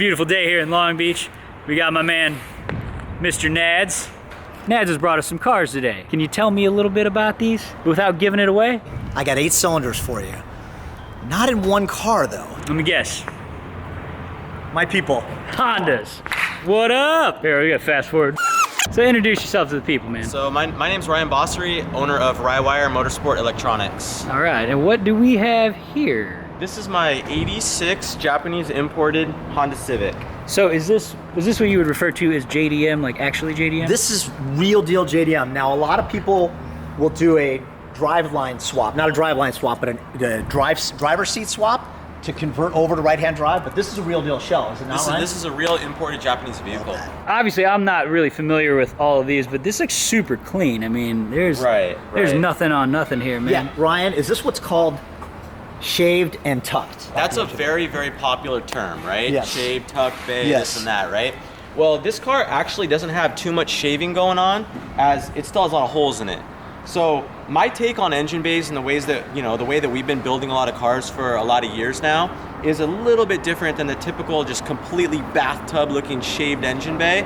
beautiful day here in Long Beach. We got my man, Mr. Nads. Nads has brought us some cars today. Can you tell me a little bit about these without giving it away? I got 8 cylinders for you. Not in one car though. Let me guess. My people. Hondas. What up? Here, we got fast forward. So introduce yourself to the people, man. So my name's Basseri, owner of Rywire Motorsport Electronics. All right, and what do we have here? This is my '86 Japanese imported Honda Civic. So is this what you would refer to as JDM, like actually JDM? This is real deal JDM. Now a lot of people will do a driveline swap, not a driveline swap, but a driver seat swap to convert over to right-hand drive, but this is a real deal shell, is it not, Ryan? This is a real imported Japanese vehicle. Obviously, I'm not really familiar with all of these, but this looks super clean. I mean, there's nothing on nothing here, man. Yeah, Ryan, is this what's called shaved and tucked? That's a very, very popular term, right? Yes. Shaved, tucked, bay, Yes. this and that, right? Well, this car actually doesn't have too much shaving going on, as it still has a lot of holes in it. So my take on engine bays and the way that we've been building a lot of cars for a lot of years now is a little bit different than the typical just completely bathtub looking shaved engine bay.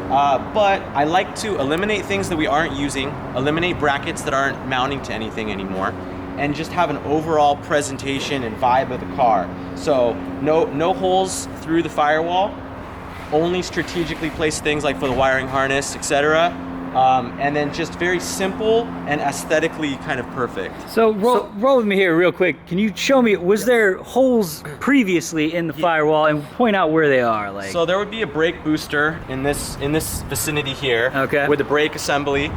But I like to eliminate things that we aren't using, eliminate brackets that aren't mounting to anything anymore, and just have an overall presentation and vibe of the car. So no holes through the firewall, only strategically placed things like for the wiring harness, etc. And then just very simple and aesthetically kind of perfect. So roll with me here real quick. Can you show me, was there holes previously in the firewall, and point out where they are? Like, so there would be a brake booster in this vicinity here, okay, with a brake assembly.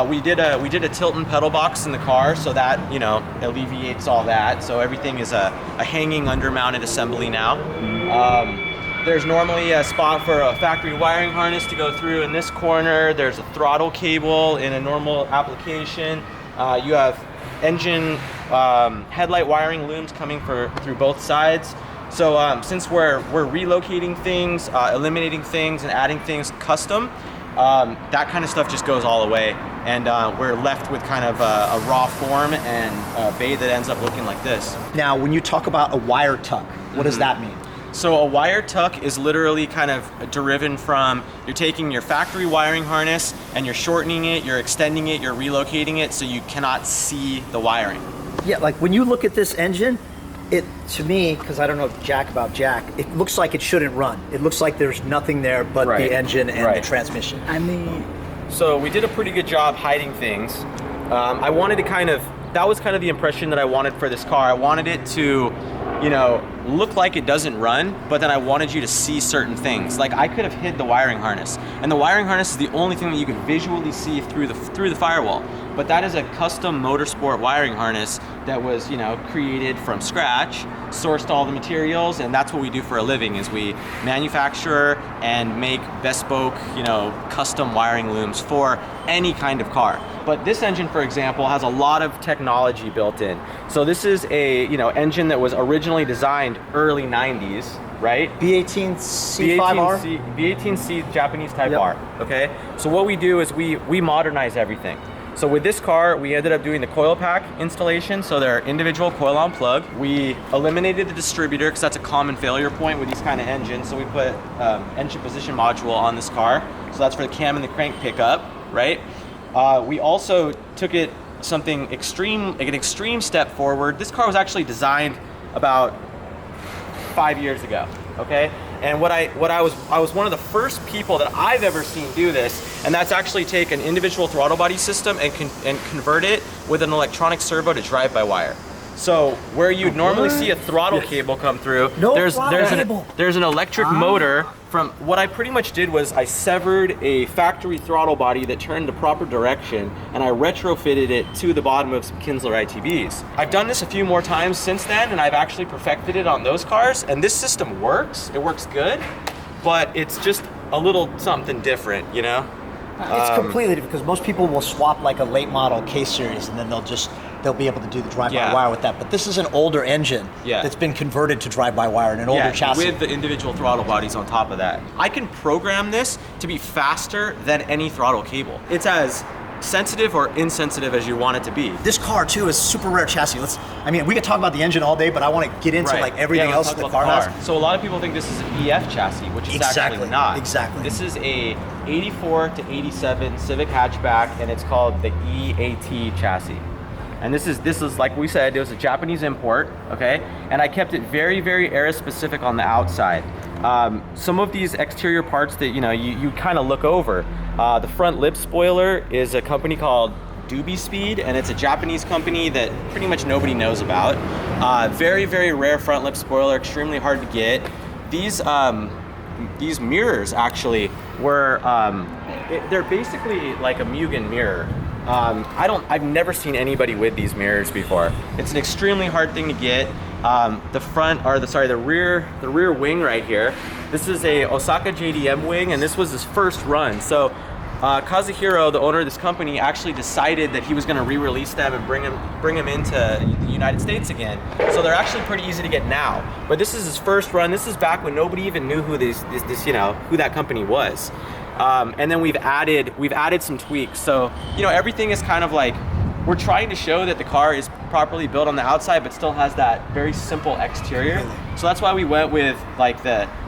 We did a tilt and pedal box in the car, so that alleviates all that. So everything is a hanging undermounted assembly now. There's normally a spot for a factory wiring harness to go through in this corner. There's a throttle cable in a normal application. You have engine headlight wiring looms coming through both sides. So since we're relocating things, eliminating things, and adding things custom, that kind of stuff just goes all away. And we're left with kind of a raw form and a bay that ends up looking like this. Now, when you talk about a wire tuck, what does that mean? So a wire tuck is literally kind of derived from, you're taking your factory wiring harness and you're shortening it, you're extending it, you're relocating it so you cannot see the wiring. Yeah, like when you look at this engine, to me, because I don't know Jack about Jack, it looks like it shouldn't run. It looks like there's nothing there but the engine and the transmission. I mean, so we did a pretty good job hiding things. I wanted to that was kind of the impression that I wanted for this car. I wanted it to, look like it doesn't run, but then I wanted you to see certain things. Like I could have hid the wiring harness, and the wiring harness is the only thing that you can visually see through the firewall. But that is a custom motorsport wiring harness that was, created from scratch, sourced all the materials, and that's what we do for a living, is we manufacture and make bespoke, custom wiring looms for any kind of car. But this engine, for example, has a lot of technology built in. So this is a, engine that was originally designed early 90s, right? B18C5R? B18C Japanese Type R, okay? So what we do is we modernize everything. So with this car, we ended up doing the coil pack installation, so they're individual coil on plug. We eliminated the distributor because that's a common failure point with these kind of engines, so we put engine position module on this car. So that's for the cam and the crank pickup, right? We also took it an extreme step forward. This car was actually designed about 5 years ago, okay? And I was one of the first people that I've ever seen do this, and that's actually take an individual throttle body system and convert it with an electronic servo to drive-by-wire. So where you'd normally see a throttle cable come through, there's an electric motor. From what I pretty much did was I severed a factory throttle body that turned the proper direction, and I retrofitted it to the bottom of some Kinsler ITBs. I've done this a few more times since then, and I've actually perfected it on those cars, and this system works. It works good, but it's just a little something different, It's completely different, because most people will swap like a late model K-Series, and then they'll be able to do the drive-by-wire with that. But this is an older engine that's been converted to drive-by-wire in an older chassis. With the individual throttle bodies on top of that. I can program this to be faster than any throttle cable. It's as sensitive or insensitive as you want it to be. This car too is super rare chassis. We could talk about the engine all day, but I want to get into Right. like everything Yeah, else let's the talk car about has. So a lot of people think this is an EF chassis, which is actually not. Exactly. This is a 84 to 87 Civic hatchback, and it's called the E-AT chassis. And this is like we said, it was a Japanese import, okay? And I kept it very, very era specific on the outside. Some of these exterior parts that you kind of look over. The front lip spoiler is a company called Doobie Speed, and it's a Japanese company that pretty much nobody knows about. Very, very rare front lip spoiler, extremely hard to get. These mirrors actually were, they're basically like a Mugen mirror. I've never seen anybody with these mirrors before. It's an extremely hard thing to get. The rear wing right here. This is a Osaka JDM wing, and this was his first run. So Kazuhiro, the owner of this company, actually decided that he was going to re-release them and bring them into the United States again. So they're actually pretty easy to get now. But this is his first run. This is back when nobody even knew who who that company was. And then we've added some tweaks. So everything is kind of like, we're trying to show that the car is properly built on the outside, but still has that very simple exterior. So that's why we went with like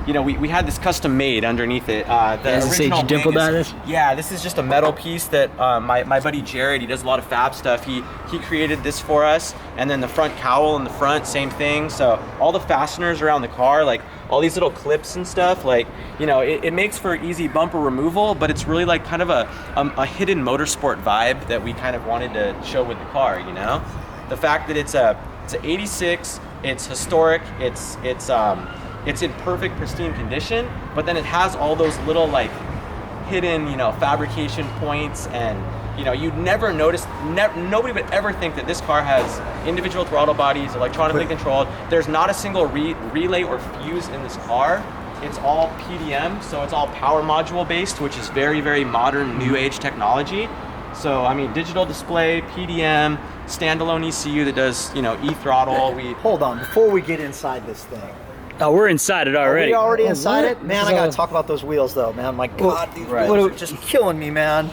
we had this custom made underneath it. The original dimpled wing at is, it? yeah, this is just a metal piece that my buddy Jared, he does a lot of fab stuff. He created this for us, and then the front cowl in the front, same thing. So all the fasteners around the car, like all these little clips and stuff, like it makes for easy bumper removal, but it's really like kind of a hidden motorsport vibe that we kind of wanted to show with the car. The fact that it's an 86, it's historic, it's in perfect pristine condition, but then it has all those little like hidden fabrication points, and you'd never notice, nobody would ever think that this car has individual throttle bodies, electronically controlled. There's not a single relay or fuse in this car. It's all PDM, so it's all power module based, which is very, very modern, new age technology. So digital display, PDM, standalone ECU that does e-throttle. Hold on, before we get inside this thing. Oh, we're inside it already. Are we already inside what? it? Man, I gotta talk about those wheels though, man. My God, these wheels are just killing me, man.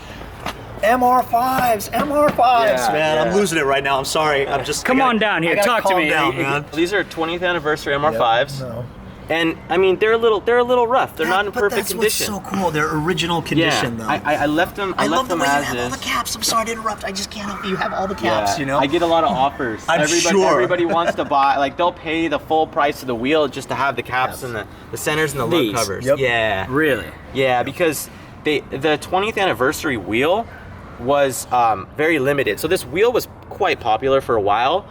MR5s, man. I'm losing it right now. I'm sorry. Come on down here. Talk to me. Down, man. These are 20th anniversary MR5s. No. And they're a little rough. They're not in perfect condition. That's what's so cool. They're original condition, though. I left them. I left love the them way you as have all is. the caps. I'm sorry to interrupt. I just can't help you. You have all the caps. I get a lot of offers. Everybody wants to buy. Like they'll pay the full price of the wheel just to have the caps and the centers and the lug covers. Yep. Yeah. Really? Yeah, because the 20th anniversary wheel was very limited. So this wheel was quite popular for a while,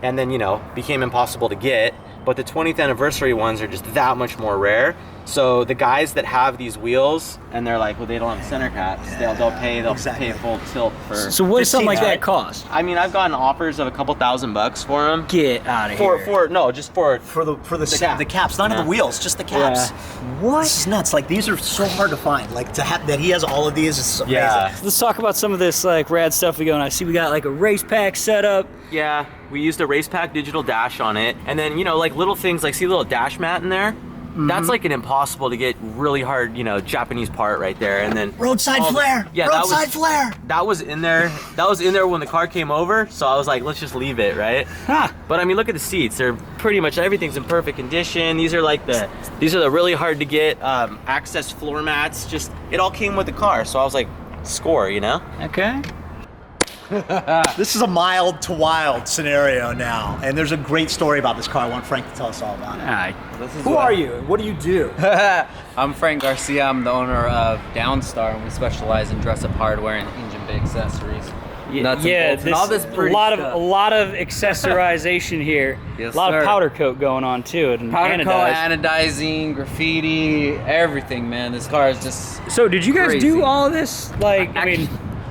and then became impossible to get. But the 20th anniversary ones are just that much more rare. So the guys that have these wheels and they're like, well, they don't have center caps, they'll pay a full tilt for. So what does something like that cost? I've gotten offers of a couple $1,000 for them. Get out of here. For the caps, not the wheels, just the caps. Yeah. What? This is nuts. Like these are so hard to find. Like to have that he has all of these is amazing. Yeah. Let's talk about some of this like rad stuff we got. I see we got like a race pack set up. Yeah, we used a race pack digital dash on it, and then like little things like see a little dash mat in there. That's like an impossible to get, really hard, Japanese part right there. And then Roadside flare. Yeah, roadside flare. That was in there. That was in there when the car came over. So I was like, let's just leave it, right? Huh. But look at the seats. They're pretty much everything's in perfect condition. These are the really hard to get access floor mats. Just it all came with the car. So I was like, score, Okay. This is a mild to wild scenario now, and there's a great story about this car. I want Frank to tell us all about it. All right. Who are you? What do you do? I'm Frank Garcia. I'm the owner of Downstar, and we specialize in dress-up hardware and engine bay accessories. Nuts and bolts and all this pretty stuff. A lot of accessorization here. Yes, a lot sir. of powder coat going on too. And Powder coat, anodized. anodizing, graffiti, everything, man. This car is just So did you guys crazy. do all of this?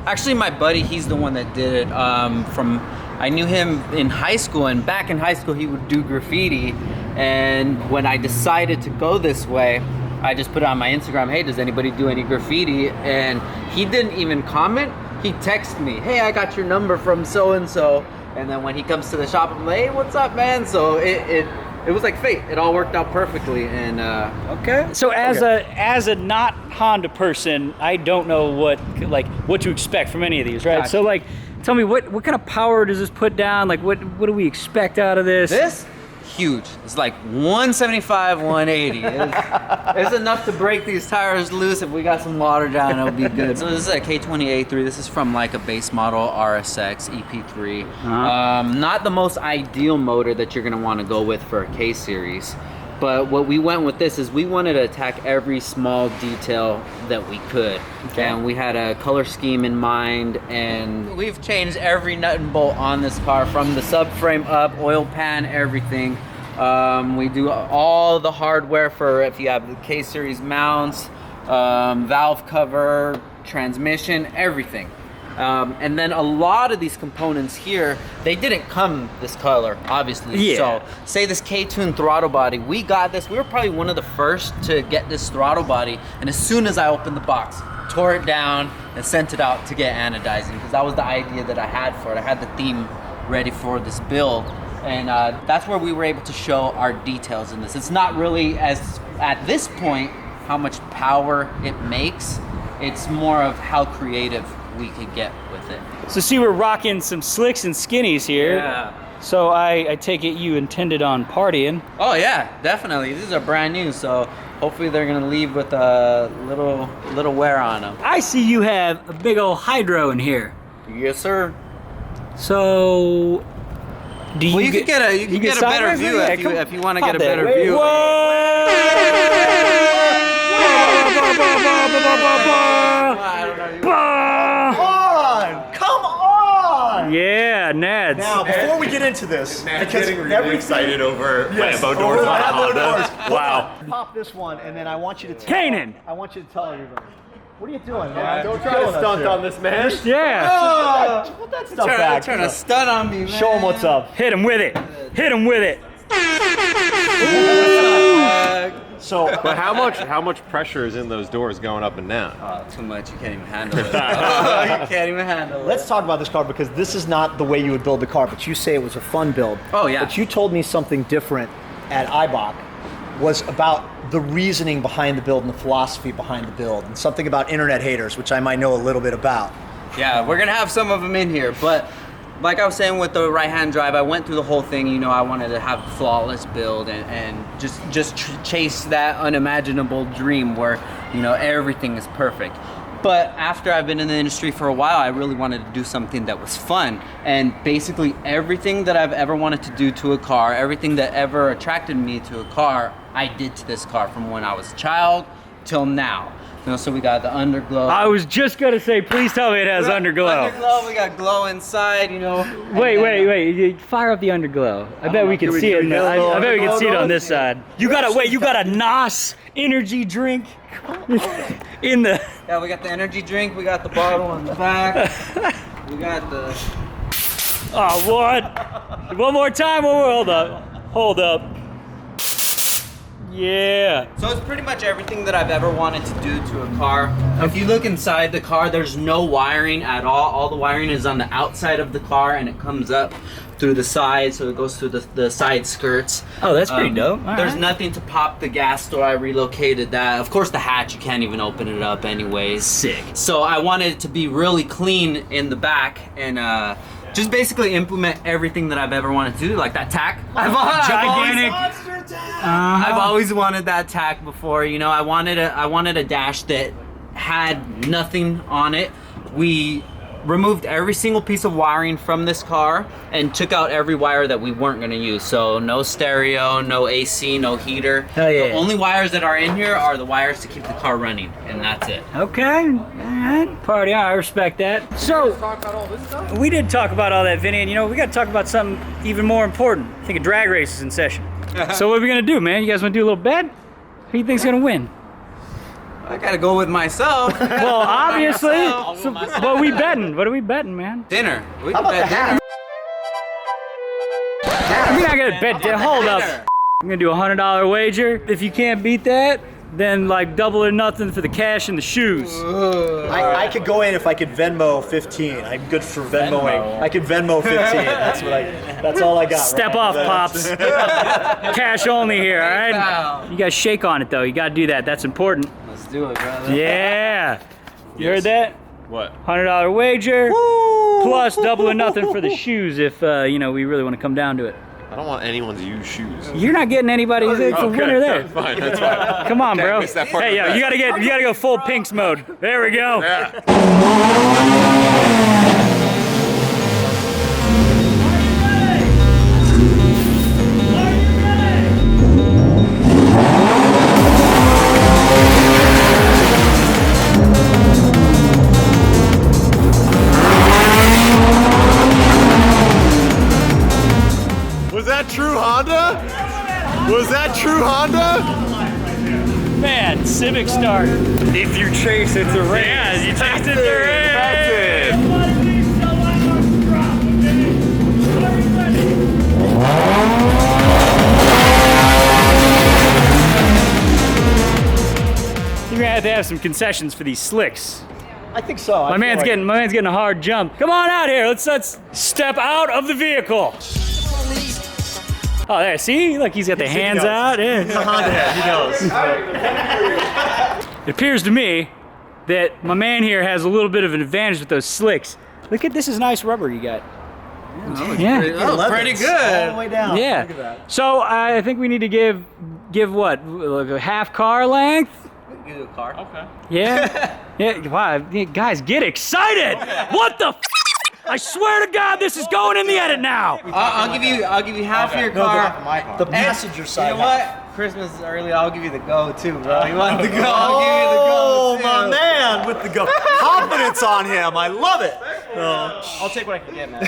Actually, my buddy, he's the one that did it. I knew him in high school, and back in high school, he would do graffiti. And when I decided to go this way, I just put it on my Instagram, hey, does anybody do any graffiti? And he didn't even comment. He texted me, hey, I got your number from so-and-so. And then when he comes to the shop, I'm like, hey, what's up, man? So it was like fate. It all worked out perfectly, and Okay. So as a not Honda person, I don't know what to expect from any of these, right? Gotcha. So like, tell me what kind of power does this put down? Like what do we expect out of this? this huge. It's like 175, 180. It's enough to break these tires loose. If we got some water down, it'll be good. So this is a K20A3. This is from like a base model RSX EP3. Not the most ideal motor that you're gonna want to go with for a K series. But what we went with this is we wanted to attack every small detail that we could. Okay. And we had a color scheme in mind, and we've changed every nut and bolt on this car from the subframe up, oil pan, everything. We do all the hardware for if you have the K-Series mounts, valve cover, transmission, everything. And then a lot of these components here, they didn't come this color, obviously. Yeah. So say this K-Tune throttle body, we got this. We were probably one of the first to get this throttle body. And as soon as I opened the box, tore it down and sent it out to get anodizing, because that was the idea that I had for it. I had the theme ready for this build. And that's where we were able to show our details in this. It's not really, as at this point, how much power it makes. It's more of how creative we could get with it. So see, we're rocking some slicks and skinnies here. Yeah. So I take it you intended on partying. Oh yeah, definitely. These are brand new, so hopefully they're gonna leave with a little wear on them. I see you have a big old hydro in here. Yes, sir. So do you Well, you could get a better sideways? view Yeah, if you want to pop get a that. better Wait, view. Come on! Yeah, Nads. Now, before we get into this, Matt's because getting really excited over Lambo doors over on the a Lambo Honda. doors. Wow. Pop this one, and then I want you to tell. Kanan. I want you to tell everybody. What are you doing, man? Don't try to stunt on this man. Yeah. Put that stuff back. Trying to stun on me, man. Show him what's up. Hit him with it. Hit him with it. So, But how much pressure is in those doors going up and down? Too much. You can't even handle it. You can't even handle it. let's talk about this car, because this is not the way you would build the car, but you say it was a fun build. Oh, yeah. But you told me something different at IBOC was about the reasoning behind the build and the philosophy behind the build, and something about internet haters, which I might know a little bit about. Yeah, we're gonna have some of them in here, but like I was saying with the right-hand drive, I went through the whole thing. You know, I wanted to have a flawless build and just chase that unimaginable dream where, you know, everything is perfect. But after I've been in the industry for a while, I really wanted to do something that was fun. And basically everything that I've ever wanted to do to a car, everything that ever attracted me to a car, I did to this car from when I was a child till now. You know, so we got the underglow. I was just gonna say, please tell me it has underglow. Underglow, we got glow inside, you know. Wait. Fire up the underglow. I bet we can see it. I bet we can see it on this side. You got a NOS energy drink in the. Yeah, we got the energy drink, we got the bottle on the back. We got the... Oh, what? One more time. Hold up. Yeah. So it's pretty much everything that I've ever wanted to do to a car. If you look inside the car, there's no wiring at all. All the wiring is on the outside of the car, and it comes up through the side, so it goes through the side skirts. Oh, that's pretty dope. All There's right. nothing to pop the gas door. I relocated that. Of course, the hatch, you can't even open it up anyways. Sick. So I wanted it to be really clean in the back, and just basically implement everything that I've ever wanted to do, like that tack. Gigantic. I've always wanted that tack before. You know, I wanted a dash that had nothing on it. We removed every single piece of wiring from this car and took out every wire that we weren't going to use. So no stereo, no AC, no heater. Hell yeah. The only wires that are in here are the wires to keep the car running, and that's it. Okay. All right. Party on. I respect that. So we did talk about all that, Vinny, and you know we got to talk about something even more important. I think a drag race is in session. So what are we gonna do, man? You guys want to do a little bet? Who do you think's gonna win? I gotta go with myself. Well, obviously. So, what are we betting? What are we betting, man? Dinner. We How can about bet the hat? We're not gonna bet. Hold up. I'm gonna do a $100 wager. If you can't beat that, then like double or nothing for the cash and the shoes. I could go in if I could Venmo 15. I'm good for Venmoing. I could Venmo 15. That's all I got. Step right? off, pops. Cash only here, all right? You guys shake on it though. You gotta do that. That's important. Let's do it, brother. Yeah. You heard that? What? $100 wager. Plus double or nothing for the shoes if you know we really want to come down to it. I don't want anyone to use shoes. You're not getting anybody. It's a winner there. That's fine. That's fine. Come on, bro. Miss that part Hey, of yo, the you gotta go full Pinks mode. There we go. Yeah. Was that true Honda? Was that true Honda? Man, Civic start. If you chase, it's a race. Yeah, you chased it, the race. That's it. You're gonna have to have some concessions for these slicks. I think so. My man's getting a hard jump. Come on out here. Let's step out of the vehicle. Oh, there. See? Look, he's got the hands out. Yeah. He's a Honda head. He knows. It appears to me that my man here has a little bit of an advantage with those slicks. Look at this is nice rubber you got. Yeah. Pretty All good. the way down. Yeah. Look at that. So I think we need to give what? Like a half car length? Give you a car. Okay. Yeah. Yeah. Wow. Guys, get excited. What the? I swear to God, this is going in the edit now. I'll give you half your car. The passenger side. You know what? Christmas is early. I'll give you the go too, bro. You want the go? I'll give you the go. Oh, my man with the confidence on him. I love it. I'll take what I can get, man.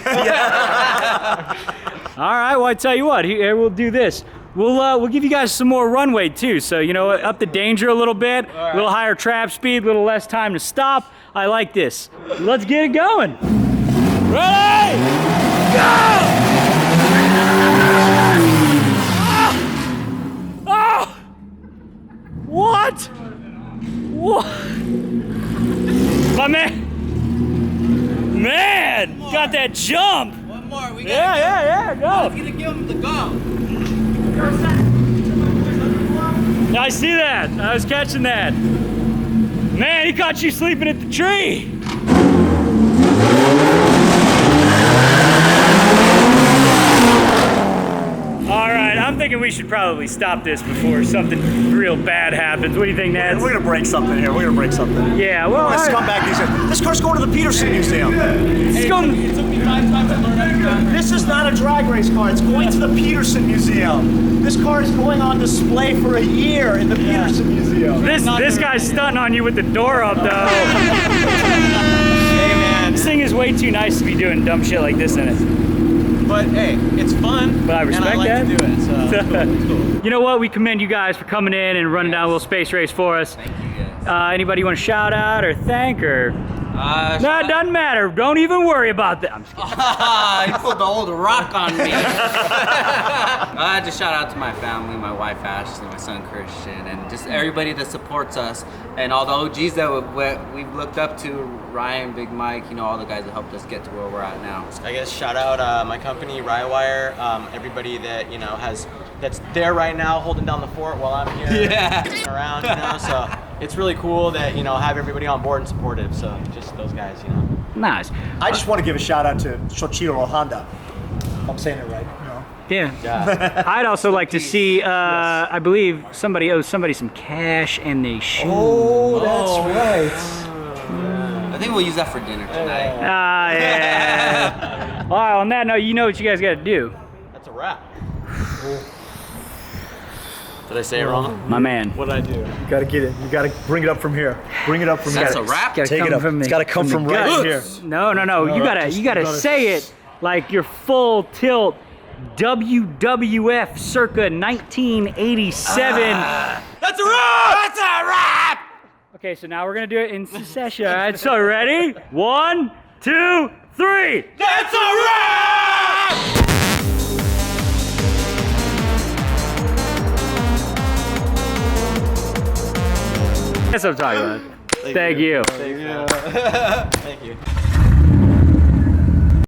All right. Well, I tell you what. Here we'll do this. We'll give you guys some more runway too. So you know, up the danger a little bit, a little higher trap speed, a little less time to stop. I like this. Let's get it going. Ready? Go! Oh! What? What? My man! Man! Got that jump! One more. We Yeah, go! I'm gonna give him the go. I see that. I was catching that. Man, he caught you sleeping at the tree. All right, I'm thinking we should probably stop this before something real bad happens. What do you think, Ned? We're gonna break something here. We're gonna break something. Yeah, well, This scumbag museum. This car's going to the Peterson Museum. it's going. It took me 5 times to learn how to drive. This is not a drag race car. It's going to the Peterson Museum. This car is going on display for a year in the Peterson Museum. This guy's stunting on you with the door up, though. Hey, man. This thing is way too nice to be doing dumb shit like this in it. But hey, it's fun. But I respect and I like that. to do it. So it's cool. You know what? We commend you guys for coming in and running down a little space race for us. Thank you guys. Anybody you want to shout out or thank or? No, it doesn't matter. Don't even worry about that. I'm just kidding. You pulled the old rock on me. Just shout out to my family, my wife Ashley, my son Christian, and just everybody that supports us, and all the OGs that we've looked up to, Ryan, Big Mike, you know, all the guys that helped us get to where we're at now. I guess shout out my company Rywire, everybody that that's there right now holding down the fort while I'm here around, you know. So it's really cool that have everybody on board and supportive. So just those guys, Nice. I just want to give a shout out to Shochiro Honda. I'm saying it right. No. Yeah. I'd also like to see. I believe somebody owes somebody some cash and they shoes. Oh, that's right. I think we'll use that for dinner tonight. Ah, yeah. All right. On that note, you know what you guys got to do. that's a wrap. Did I say it wrong? My man. What did I do? You gotta get it. You gotta bring it up from here. Bring it up from That's here. a wrap? Gotta Take come it up. from It's the- gotta come the from right guts. here. No. You gotta say it like your full tilt WWF circa 1987. That's a wrap! That's a wrap! Okay, so now we're gonna do it in succession. All right, so ready? 1, 2, 3. That's a wrap! That's what I'm talking about. Thank you. Thank you.